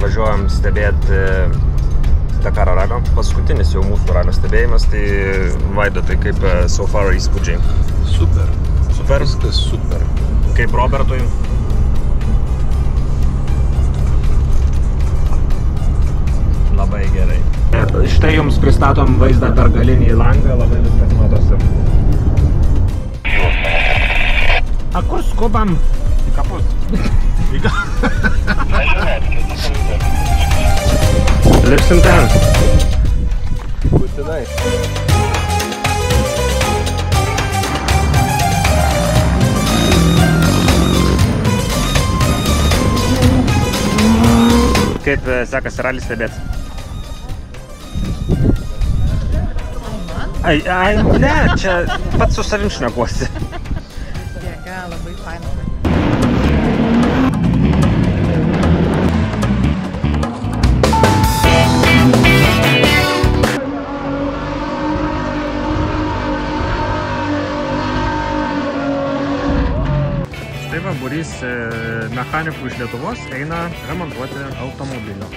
važiuojam stebėti Dakaro ralio. Paskutinis jau mūsų ralio stebėjimas, tai Vaidotai, kaip so far įspūdžiai? Super. Super? Viskas super. Kaip Robertui? Labai gerai. Štai jums pristatom vaizdą per galinį langą, labai viskas matosi. A kur skubam? Į kapus. Lipsim ten. Būtinai. Kaip sekasi ralį stebėti? Ai, ne, čia pats su savim šnekuosi. Dėka, labai faina. Štai va, būrys mechanikų iš Lietuvos eina remontuoti automobilio.